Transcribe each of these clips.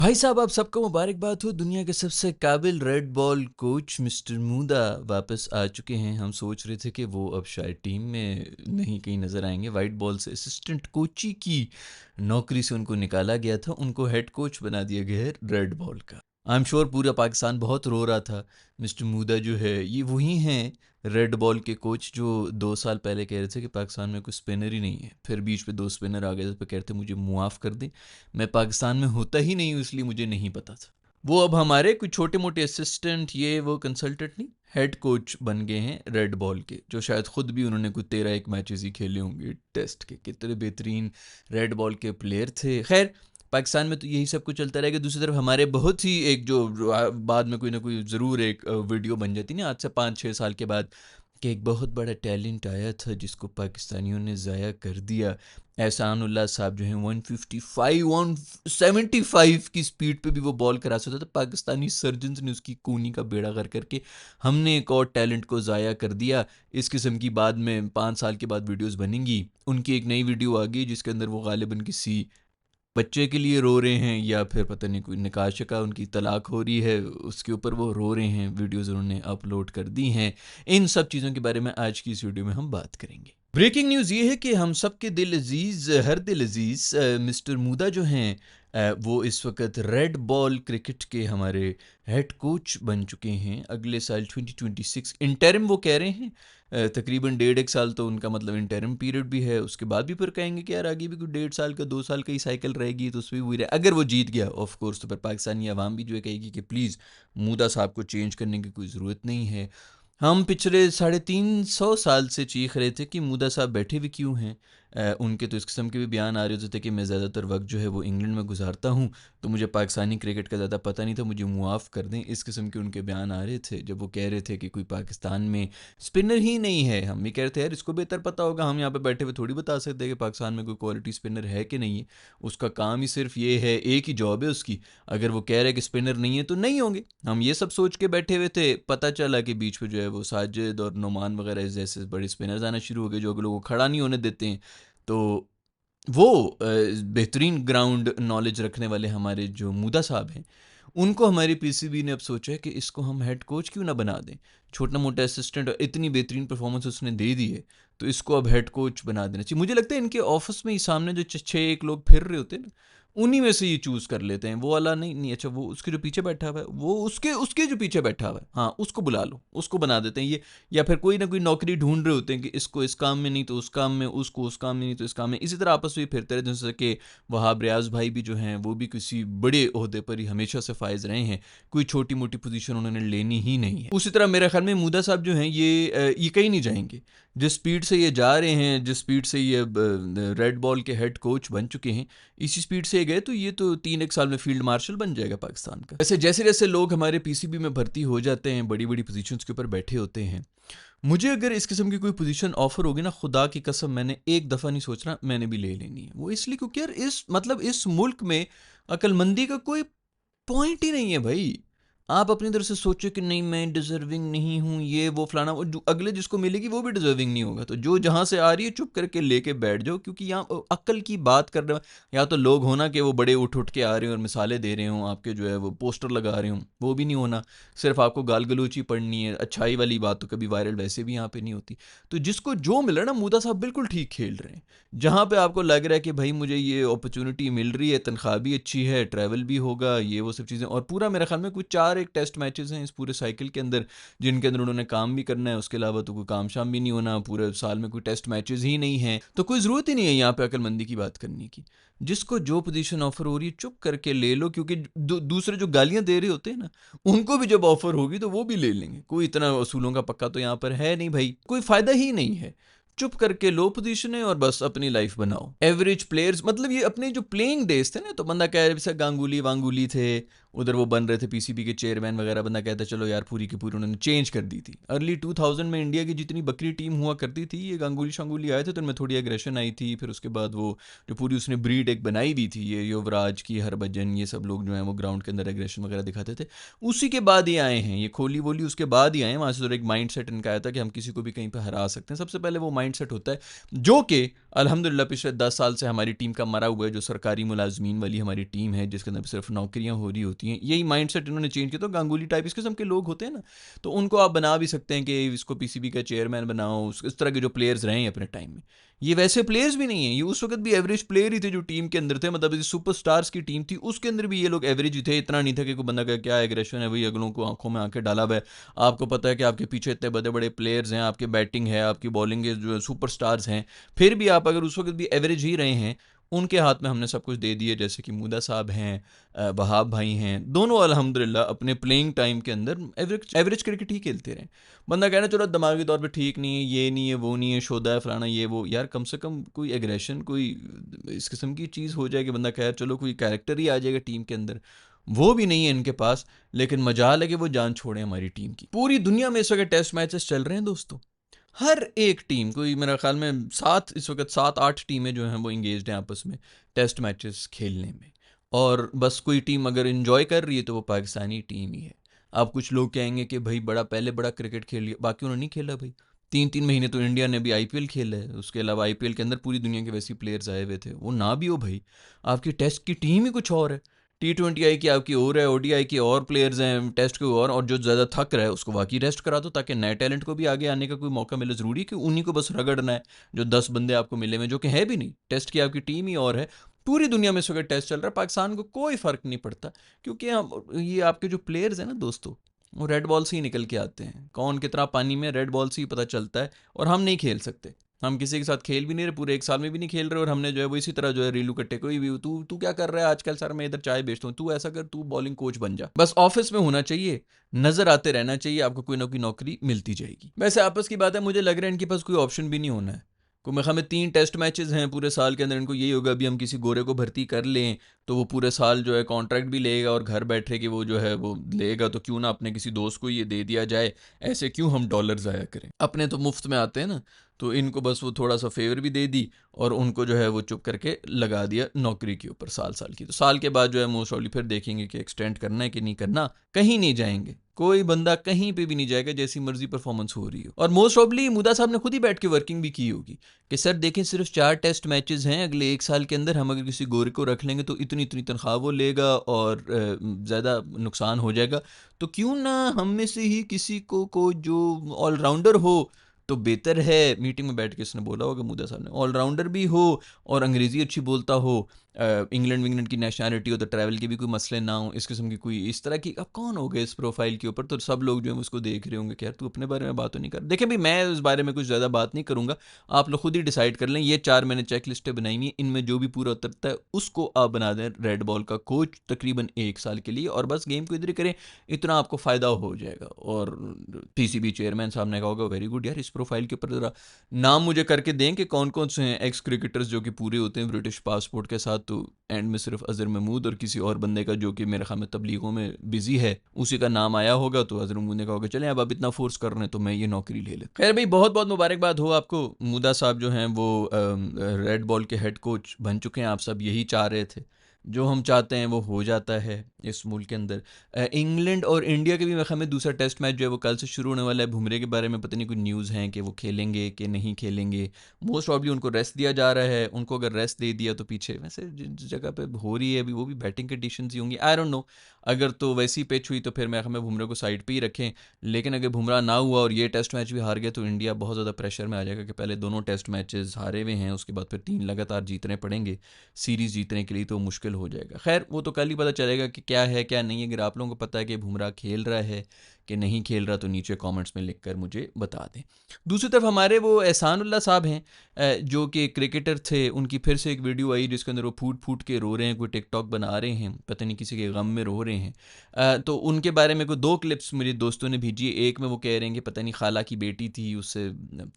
भाई साहब, आप सबको मुबारकबाद हो। दुनिया के सबसे काबिल रेड बॉल कोच मिस्टर मूदा वापस आ चुके हैं। हम सोच रहे थे कि वो अब शायद टीम में नहीं कहीं नज़र आएंगे। वाइट बॉल से असिस्टेंट कोची की नौकरी से उनको निकाला गया था, उनको हेड कोच बना दिया गया है रेड बॉल का। आई एम श्योर पूरा पाकिस्तान बहुत रो रहा था। मिस्टर मूदा जो है ये वही हैं रेड बॉल के कोच जो 2 साल पहले कह रहे थे कि पाकिस्तान में कोई स्पिनर ही नहीं है। फिर बीच पे 2 स्पिनर आ गए जिस पर कह रहे थे मुझे मुआफ़ कर दें, मैं पाकिस्तान में होता ही नहीं हूँ इसलिए मुझे नहीं पता था। वो अब हमारे कुछ छोटे मोटे असिस्टेंट ये वो कंसल्टेंट नहीं, हेड कोच बन गए हैं रेड बॉल के, जो शायद खुद भी उन्होंने कुछ 13 मैचेस ही खेले होंगे टेस्ट के। कितने बेहतरीन रेड बॉल के प्लेयर थे। खैर, पाकिस्तान में तो यही सब कुछ चलता रहेगा। दूसरी तरफ हमारे बहुत ही एक जो बाद में कोई ना कोई ज़रूर एक वीडियो बन जाती ना आज से 5-6 साल के बाद, कि एक बहुत बड़ा टैलेंट आया था जिसको पाकिस्तानियों ने ज़ाया कर दिया। एहसानुल्लाह साहब जो हैं 155 175 की स्पीड पे भी वो बॉल करा सकता था। पाकिस्तानी सर्जन्स ने उसकी कूनी का बेड़ा कर करके हमने एक और टैलेंट को ज़ाया कर दिया। इस किस्म की बाद में 5 साल के बाद वीडियोस बनेंगी। उनकी एक नई वीडियो आ गई जिसके अंदर वो गालिबन किसी बच्चे के लिए रो रहे हैं या फिर पता नहीं कोई निकाह शिका उनकी तलाक हो रही है, उसके ऊपर वो रो रहे हैं। वीडियोस उन्होंने अपलोड कर दी हैं। इन सब चीज़ों के बारे में आज की इस वीडियो में हम बात करेंगे। ब्रेकिंग न्यूज़ ये है कि हम सबके दिल अजीज़, हर दिल अजीज़ मिस्टर मूदा जो हैं वो इस वक्त रेड बॉल क्रिकेट के हमारे हेड कोच बन चुके हैं। अगले साल 2026 इंटरिम वो कह रहे हैं। तकरीबन 1.5 साल तो उनका मतलब इंटरिम पीरियड भी है। उसके बाद भी फिर कहेंगे कि यार आगे भी कोई 1.5 साल का 2 साल का ही साइकिल रहेगी तो उसमें भी वही रहे। अगर वो जीत गया ऑफ कोर्स तो फिर पाकिस्तानी अवाम भी जो है कहेगी कि प्लीज़ मूदा साहब को चेंज करने की कोई ज़रूरत नहीं है। हम पिछले 350 साल से चीख रहे थे कि मूदा साहब बैठे भी क्यों हैं। उनके तो इस किस्म के भी बयान आ रहे होते थे कि मैं ज़्यादातर वक्त जो है वो इंग्लैंड में गुजारता हूँ, तो मुझे पाकिस्तानी क्रिकेट का ज़्यादा पता नहीं था, मुझे मुआफ़ कर दें। इस किस्म के उनके बयान आ रहे थे जब वो कह रहे थे कि कोई पाकिस्तान में स्पिनर ही नहीं है। हम भी कह रहे थे यार इसको बेहतर पता होगा, हम यहाँ पे बैठे हुए थोड़ी बता सकते हैं कि पाकिस्तान में कोई क्वालिटी स्पिनर है कि नहीं है। उसका काम ही सिर्फ ये है, एक ही जॉब है उसकी। अगर वो कह रहे हैं कि स्पिनर नहीं है तो नहीं होंगे। हम ये सब सोच के बैठे हुए थे। पता चला कि बीच में जो है वो साजिद और नोमान वगैरह जैसे बड़े स्पिनर्स आना शुरू हो गए जो लोगों को खड़ा नहीं होने देते हैं। तो वो बेहतरीन ग्राउंड नॉलेज रखने वाले हमारे जो मूदा साहब हैं, उनको हमारी पीसीबी ने अब सोचा है कि इसको हम हेड कोच क्यों ना बना दें। छोटा मोटा असिस्टेंट और इतनी बेहतरीन परफॉर्मेंस उसने दे दी है तो इसको अब हेड कोच बना देना चाहिए। मुझे लगता है इनके ऑफिस में ही सामने जो 6 एक लोग फिर रहे होते हैं ना, उन्हीं में से ये चूज़ कर लेते हैं। वो वाला नहीं नहीं, अच्छा वो उसके जो पीछे बैठा हुआ है, वो उसके उसके जो पीछे बैठा हुआ है, हाँ उसको बुला लो, उसको बना देते हैं ये। या फिर कोई ना कोई नौकरी ढूंढ रहे होते हैं कि इसको इस काम में नहीं तो उस काम में, उसको उस काम में नहीं तो इस काम में। इसी तरह आपस में फिरते रहते हैं। जैसे कि वहाब रियाज भाई भी जो हैं वो भी किसी बड़े ओहदे पर ही हमेशा से फायज रहे हैं। कोई छोटी मोटी पोजीशन उन्होंने लेनी ही नहीं है। उसी तरह मेरे ख्याल में मूदा साहब जो हैं ये कहीं नहीं जाएंगे। जिस स्पीड से ये जा रहे हैं, जिस स्पीड से ये रेड बॉल के हेड कोच बन चुके हैं, इसी स्पीड से गए तो ये तो 3 एक साल में फील्ड मार्शल बन जाएगा पाकिस्तान का। वैसे जैसे जैसे लोग हमारे पीसीबी में भर्ती हो जाते हैं, बड़ी बड़ी पोजीशंस के ऊपर बैठे होते हैं, मुझे अगर इस किस्म की कोई पोजीशन ऑफर होगी ना, खुदा की कसम मैंने एक दफ़ा नहीं सोचना, मैंने भी ले लेनी है। वो इसलिए क्योंकि यार इस मुल्क में अक्लमंदी का कोई पॉइंट ही नहीं है भाई। आप अपनी तरफ से सोचो कि नहीं मैं डिजर्विंग नहीं हूँ, ये वो फलाना, वो जो अगले जिसको मिलेगी वो भी डिजर्विंग नहीं होगा। तो जो जहाँ से आ रही है चुप करके लेके बैठ जाओ, क्योंकि यहाँ अक्ल की बात कर रहे हो। या तो लोग होना कि वो बड़े उठ उठ के आ रहे हो और मिसालें दे रहे हों, आपके जो है वो पोस्टर लगा रहे हों, वो भी नहीं होना। सिर्फ आपको गाल गलोची पढ़नी है। अच्छाई वाली बात तो कभी वायरल वैसे भी यहाँ पे नहीं होती। तो जिसको जो मिल रहा है ना, मूदा साहब बिल्कुल ठीक खेल रहे हैं। जहाँ पे आपको लग रहा है कि भाई मुझे ये अपॉर्चुनिटी मिल रही है, तनख्वाह भी अच्छी है, ट्रैवल भी होगा, ये वो सब चीज़ें, और पूरा मेरे ख्याल में कुछ 4 एक टेस्ट मैचेस हैं इस पूरे साइकिल के अंदर जिनके अंदर उन्होंने काम भी करना है। उसके अलावा तो कोई काम शाम भी नहीं होना, पूरे साल में कोई टेस्ट मैचेस ही नहीं हैं। तो कोई ज़रूरत ही नहीं है यहाँ पे अक्लमंदी की बात करने की। जिसको जो पोजीशन ऑफर हो रही है चुप करके ले लो, क्योंकि दूसरे जो गालियां दे रहे होते हैं ना, उनको भी जब ऑफर होगी तो वो भी ले लेंगे। कोई इतना असूलों का पक्का तो यहाँ पर है नहीं भाई, कोई फ़ायदा ही नहीं है। चुप करके लो पोजीशन है और बस अपनी लाइफ बनाओ। एवरेज प्लेयर्स मतलब ये अपने जो प्लेइंग डेज थे ना, तो बंदा कह रहे जैसे गांगुली वांगुली थे, उधर वो बन रहे थे पीसीबी के चेयरमैन वगैरह, बंदा कहता चलो यार पूरी की पूरी उन्होंने चेंज कर दी थी। अर्ली 2000 में इंडिया की जितनी बकरी टीम हुआ करती थी, ये गांगुली शांगुली आए थे तो उनमें थोड़ी एग्रेशन आई थी। फिर उसके बाद वो जो पूरी उसने ब्रीड एक बनाई हुई थी, ये युवराज की, हरभजन, ये सब लोग जो हैं वो ग्राउंड के अंदर एग्रेशन वगैरह दिखाते थे। उसी के बाद ये आए हैं, ये कोहली वोली उसके बाद ही आए हैं। वहाँ से तो एक माइंड सेट इनका आया था कि हम किसी को भी कहीं पर हरा सकते हैं। सबसे पहले वो माइंड सेट होता है जो कि अल्हम्दुलिल्लाह पिछले 10 साल से हमारी टीम का मरा हुआ है। जो सरकारी मुलाजमीन वाली हमारी टीम है जिसके अंदर सिर्फ नौकरियां हो रही होती हैं, यही माइंडसेट इन्होंने चेंज किया। तो गांगुली टाइप इस किस्म के लोग होते हैं ना, तो उनको आप बना भी सकते हैं कि इसको पीसीबी का चेयरमैन बनाओ। इस तरह के जो प्लेयर्स रहे हैं अपने टाइम में, ये वैसे प्लेयर्स भी नहीं है, ये उस वक्त भी एवरेज प्लेयर ही थे जो टीम के अंदर थे। मतलब सुपर स्टार्स की टीम थी, उसके अंदर भी ये लोग एवरेज ही थे। इतना नहीं था कि कोई बंदा का क्या एग्रेशन है भाई, अगलों को आंखों में आंखें डाला हुआ है। आपको पता है कि आपके पीछे इतने बड़े बड़े प्लेयर्स हैं, आपकी बैटिंग है, आपकी बॉलिंग है, जो सुपर स्टार्स हैं, फिर भी आप अगर उस वक्त भी एवरेज ही रहे हैं। उनके हाथ में हमने सब कुछ दे दिए, जैसे कि मूदा साहब हैं, वहाब भाई हैं, दोनों अल्हम्दुलिल्लाह अपने प्लेइंग टाइम के अंदर एवरेज एवरेज क्रिकेट ही खेलते रहे। बंदा कहना चलो दिमागी तौर पे ठीक नहीं है, ये नहीं है, वो नहीं है, शोधा है, फलाना ये वो, यार कम से कम कोई एग्रेशन, कोई इस किस्म की चीज़ हो जाए कि बंदा कहे चलो कोई कैरेक्टर ही आ जाएगा टीम के अंदर। वो भी नहीं है इनके पास। लेकिन मजाल है कि वो जान छोड़े हमारी टीम की। पूरी दुनिया में इस वक्त टेस्ट मैचेस चल रहे हैं दोस्तों। हर एक टीम, कोई मेरा ख्याल में इस वक्त 7-8 टीमें जो हैं वो इंगेज्ड हैं आपस में टेस्ट मैचेस खेलने में। और बस कोई टीम अगर इन्जॉय कर रही है तो वो पाकिस्तानी टीम ही है। अब कुछ लोग कहेंगे कि भाई बड़ा पहले बड़ा क्रिकेट खेल लिया, बाकी उन्होंने नहीं खेला भाई। 3-3 महीने तो इंडिया ने भी आईपीएल खेला है, उसके अलावा आईपीएल के अंदर पूरी दुनिया के वैसे प्लेयर्स आए हुए थे। वो ना भी हो भाई, आपकी टेस्ट की टीम ही कुछ और है। T20 की आपकी और है, ओडीआई की और प्लेयर्स हैं, टेस्ट के और जो ज़्यादा थक रहा है उसको बाकी रेस्ट करा दो, ताकि नए टैलेंट को भी आगे आने का कोई मौका मिले। ज़रूरी कि उन्हीं को बस रगड़ना है जो 10 बंदे आपको मिले हुए, जो कि है भी नहीं। टेस्ट की आपकी टीम ही और है। पूरी दुनिया में इस वक्त टेस्ट चल रहा है, पाकिस्तान को कोई फ़र्क नहीं पड़ता। क्योंकि हम ये आपके जो प्लेयर्स हैं ना दोस्तों, वो रेड बॉल से ही निकल के आते हैं। कौन कितना पानी में, रेड बॉल से ही पता चलता है। और हम नहीं खेल सकते, हम किसी के साथ खेल भी नहीं रहे, पूरे 1 साल में भी नहीं खेल रहे। और हमने जो है वो इसी तरह जो है रीलू कट्टे, कोई भी तू तू क्या कर रहा है आजकल, सर मैं इधर चाय बेचता हूँ, तू ऐसा कर, तू बॉलिंग कोच बन जा। बस ऑफिस में होना चाहिए, नजर आते रहना चाहिए, आपको कोई ना कोई नौकरी मिलती जाएगी। वैसे आपस की बात है, मुझे लग रहा है इनके पास कोई ऑप्शन भी नहीं होना है। को मेरे ख्याल में 3 टेस्ट मैचेस हैं पूरे साल के अंदर। इनको यही होगा अभी हम किसी गोरे को भर्ती कर लें तो वो पूरे साल जो है कॉन्ट्रैक्ट भी लेगा और घर बैठे कि वो जो है वो लेगा, तो क्यों ना अपने किसी दोस्त को ये दे दिया जाए। ऐसे क्यों हम डॉलर ज़ाया करें, अपने तो मुफ्त में आते हैं ना। तो इनको बस वो थोड़ा सा फेवर भी दे दी और उनको जो है वो चुप करके लगा दिया नौकरी के ऊपर साल साल की। तो साल के बाद जो है मोस्ट ऑफली फिर देखेंगे कि एक्सटेंड करना है कि नहीं करना। कहीं नहीं जाएंगे, कोई बंदा कहीं पे भी नहीं जाएगा जैसी मर्जी परफॉर्मेंस हो रही हो। और मोस्ट ऑफली मुदा साहब ने खुद ही बैठ के वर्किंग भी की होगी कि सर देखें सिर्फ 4 टेस्ट मैचेस हैं अगले 1 साल के अंदर, हम अगर किसी गोरे को रख लेंगे तो इतनी इतनी तनख्वाह वो लेगा और ज़्यादा नुकसान हो जाएगा। तो क्यों ना हम में से ही किसी को जो ऑलराउंडर हो तो बेहतर है। मीटिंग में बैठ के इसने बोला होगा मुदा साहब ने, ऑलराउंडर भी हो और अंग्रेज़ी अच्छी बोलता हो, इंग्लैंड विंग्लैंड की नेशनैलिटी हो, तो ट्रैवल के भी कोई मसले ना हो, इस किस्म की कोई इस तरह की। अब कौन हो गए इस प्रोफाइल के ऊपर, तो सब लोग जो है उसको देख रहे होंगे कि यार तू अपने बारे में बात तो नहीं कर। देखिए भाई मैं इस बारे में कुछ ज़्यादा बात नहीं करूँगा, आप लोग खुद ही डिसाइड कर लें। ये 4 मैंने चेक लिस्टें बनाई हुई हैं, इनमें जो भी पूरा उतरता है उसको आप बना दें रेड बॉल का कोच तकरीबन 1 साल के लिए, और बस गेम को इधर ही करें, इतना आपको फ़ायदा हो जाएगा। और पीसीबी चेयरमैन साहब ने कहा होगा वेरी गुड यार, इस प्रोफाइल के ऊपर ज़रा नाम मुझे करके दें कि कौन कौन से हैं एक्स क्रिकेटर्स जो कि पूरे होते हैं ब्रिटिश पासपोर्ट के साथ। तो एंड में सिर्फ अजहर महमूद और किसी और बंदे का जो कि मेरे ख्याल में तबलीगों में बिजी है उसी का नाम आया होगा। तो अजहर महमूद ने कहा होगा चलें अब आप इतना फोर्स कर रहे हैं तो मैं ये नौकरी ले लेता। खैर भाई बहुत बहुत मुबारकबाद हो आपको, मुदा साहब जो हैं वो रेड बॉल के हेड कोच बन चुके हैं। आप सब यही चाह रहे थे, जो हम चाहते हैं वो हो जाता है इस मुल्क के अंदर। इंग्लैंड और इंडिया के भी मेरे ख्याल में दूसरा टेस्ट मैच जो है वो कल से शुरू होने वाला है। बुमरे के बारे में पता नहीं कुछ न्यूज़ हैं कि वो खेलेंगे कि नहीं खेलेंगे। मोस्ट प्रॉब्ली उनको रेस्ट दिया जा रहा है। उनको अगर रेस्ट दे दिया तो पीछे वैसे जिस जगह पे हो रही है अभी वो भी बैटिंग कंडीशंस ही होंगी, आई डोंट नो। अगर तो वैसी पिच हुई तो फिर मेरे ख्याल में बुमरे को साइड पे ही रखें। लेकिन अगर बुमराह ना हुआ और ये टेस्ट मैच भी हार गया तो इंडिया बहुत ज़्यादा प्रेशर में आ जाएगा कि पहले दोनों टेस्ट मैचेस हारे हुए हैं, उसके बाद फिर 3 लगातार जीतने पड़ेंगे सीरीज़ जीतने के लिए, तो मुश्किल हो जाएगा। खैर वो तो कल ही पता चलेगा कि क्या है क्या नहीं है। अगर आप लोगों को पता है कि बुमराह खेल रहा है कि नहीं खेल रहा तो नीचे कमेंट्स में लिखकर मुझे बता दें। दूसरी तरफ हमारे वो एहसानुल्लाह साहब हैं, जो कि क्रिकेटर थे, उनकी फिर से एक वीडियो आई जिसके अंदर वो फूट फूट के रो रहे हैं, कोई टिकटॉक बना रहे हैं, पता नहीं किसी के गम में रो रहे हैं। तो उनके बारे में कोई 2 क्लिप्स मेरे दोस्तों ने भेजी है। एक में वो कह रहे हैं कि पता नहीं खाला की बेटी थी, उससे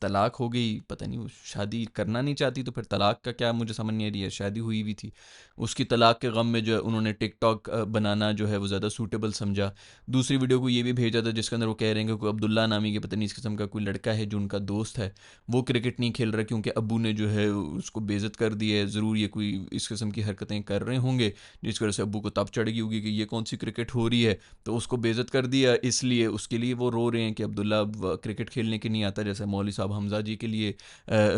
तलाक हो गई, पता नहीं वो शादी करना नहीं चाहती, तो फिर तलाक का क्या मुझे समझ नहीं आ रही है, शादी हुई हुई थी। उसकी तलाक के गम में जो है उन्होंने टिकटॉक बनाना जो है वो ज़्यादा सूटेबल समझा। दूसरी वीडियो को ये भी भेजा था जिसके अंदर वो कह रहे हैं कि कोई अब्दुल्ला नामी के पता नहीं इस किस्म का कोई लड़का है जो उनका दोस्त है, वो क्रिकेट नहीं खेल रहा क्योंकि अब्बू ने जो है उसको बेइज्जत कर दिया है। ज़रूर ये कोई इस किस्म की हरकतें कर रहे होंगे जिस वजह से अब्बू को तब चढ़ गई होगी कि ये कौन सी क्रिकेट हो रही है, तो उसको बेइज्जत कर दिया, इसलिए उसके लिए वो रो रहे हैं कि अब्दुल्ला अब क्रिकेट खेलने के नहीं आता, जैसे मौलवी साहब हमजा जी के लिए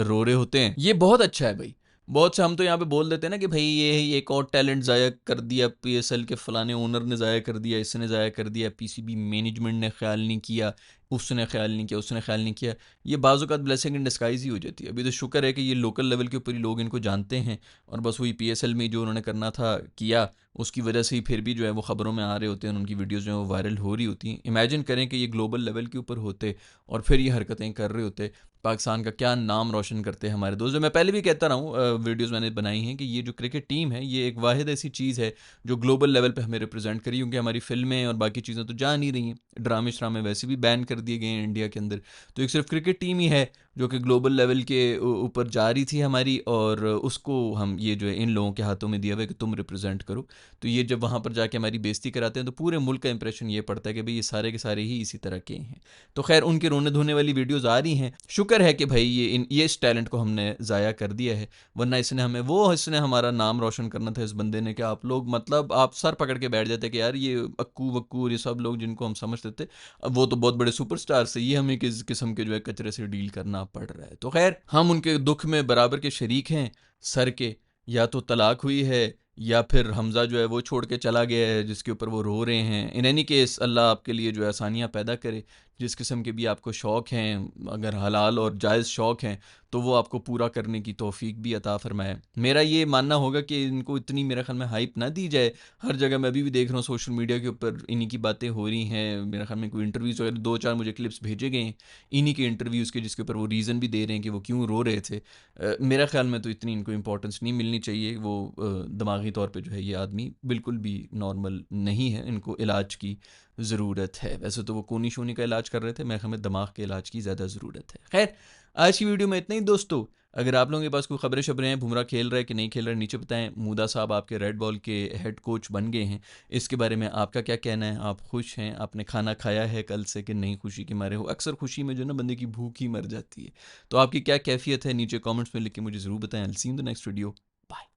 रो रहे होते हैं। ये बहुत अच्छा है भाई। बहुत से हम तो यहाँ पे बोल देते हैं ना कि भाई ये एक और टैलेंट ज़ाया कर दिया, पीएसएल के फलाने ओनर ने ज़ाया कर दिया, इसने ज़ाया कर दिया, पीसीबी मैनेजमेंट ने ख्याल नहीं किया, उसने ख्याल नहीं किया, उसने ख्याल नहीं किया। ये बाज़-औक़ात ब्लेसिंग इन डिस्गाइज़ ही हो जाती है। अभी तो शुक्र है कि ये लोकल लेवल के ऊपर ही लोग इनको जानते हैं और बस वही पीएसएल में जो उन्होंने करना था किया, उसकी वजह से ही फिर भी जो है वो ख़बरों में आ रहे होते हैं, उनकी वीडियोज़ जो है वो वायरल हो रही होती हैं। इमेजिन करें कि ये ग्लोबल लेवल के ऊपर होते और फिर ये हरकतें कर रहे होते, पाकिस्तान का क्या नाम रोशन करते हैं हमारे दोस्त। जो मैं पहले भी कहता रहा हूँ, वीडियोज़ मैंने बनाई हैं कि ये जो क्रिकेट टीम है ये एक वाहिद ऐसी चीज़ है जो ग्लोबल लेवल पे हमें रिप्रेजेंट करी, क्योंकि हमारी फ़िल्में और बाकी चीज़ें तो जा नहीं रही हैं, ड्रामे-श्रामे वैसे भी बैन कर दिए गए हैं इंडिया के अंदर। तो एक सिर्फ क्रिकेट टीम ही है जो कि ग्लोबल लेवल के ऊपर जा रही थी हमारी, और उसको हम ये जो है इन लोगों के हाथों में दिया हुआ है कि तुम रिप्रेजेंट करो। तो ये जब वहाँ पर जाके हमारी बेइज्जती कराते हैं तो पूरे मुल्क का इंप्रेशन ये पड़ता है कि भाई ये सारे के सारे ही इसी तरह के हैं। तो खैर उनके रोने धोने वाली वीडियोज़ आ रही हैं। शुक्र है कि भाई ये इस टैलेंट को हमने ज़ाया कर दिया है, वरना इसने हमारा नाम रोशन करना था इस बंदे ने, कि आप लोग मतलब आप सर पकड़ के बैठ जाते कि यार ये अक्कू वक्कू और ये सब लोग जिनको हम समझते थे, अब वो तो बहुत बड़े सुपरस्टार से, ये हमें किस किस्म के जो है कचरे से डील करना पड़ रहा है। तो खैर हम उनके दुख में बराबर के शरीक हैं सर के। या तो तलाक हुई है या फिर हमज़ा जो है वो छोड़ के चला गया है जिसके ऊपर वो रो रहे हैं। इन एनी केस अल्लाह आपके लिए जो है आसानियाँ पैदा करे। जिस किस्म के भी आपको शौक़ हैं, अगर हलाल और जायज़ शौक़ हैं तो वो आपको पूरा करने की तौफ़ीक भी अता फ़रमाए। मेरा ये मानना होगा कि इनको इतनी मेरे ख़्याल में हाइप ना दी जाए। हर जगह मैं अभी भी देख रहा हूँ सोशल मीडिया के ऊपर इन्हीं की बातें हो रही हैं। मेरे ख़्याल में कोई इंटरव्यूज़ वगैरह 2-4 मुझे क्लिप्स भेजे गए हैं इन्हीं के इंटरव्यूज़ के, जिसके ऊपर वो रीज़न भी दे रहे हैं कि वो क्यों रो रहे थे। मेरा ख़्याल में तो इतनी इनको इम्पोर्टेंस नहीं मिलनी चाहिए। वो दिमागी तौर पे जो है ये आदमी बिल्कुल भी नॉर्मल नहीं है, इनको इलाज की ज़रूरत है। वैसे तो वो खूनी-शूनी का इलाज कर रहे थे, मेरे ख़्याल में दिमाग के इलाज की ज़्यादा ज़रूरत है। खैर आज की वीडियो में इतना ही दोस्तों। अगर आप लोगों के पास कोई ख़बरें-शबरें हैं, बुमराह खेल रहा है कि नहीं खेल रहा है, नीचे बताएँ। मूदा साहब आपके रेड बॉल के हेड कोच बन गए हैं, इसके बारे में आपका क्या कहना है? आप खुश हैं? आपने खाना खाया है कल से कि नहीं खुशी के मारे हो? अक्सर खुशी में जो है ना बंदे की भूख ही मर जाती है। तो आपकी क्या कैफ़ियत है? नीचे कमेंट्स में लिख के मुझे ज़रूर बताएँ। I will see you in the next video. Bye.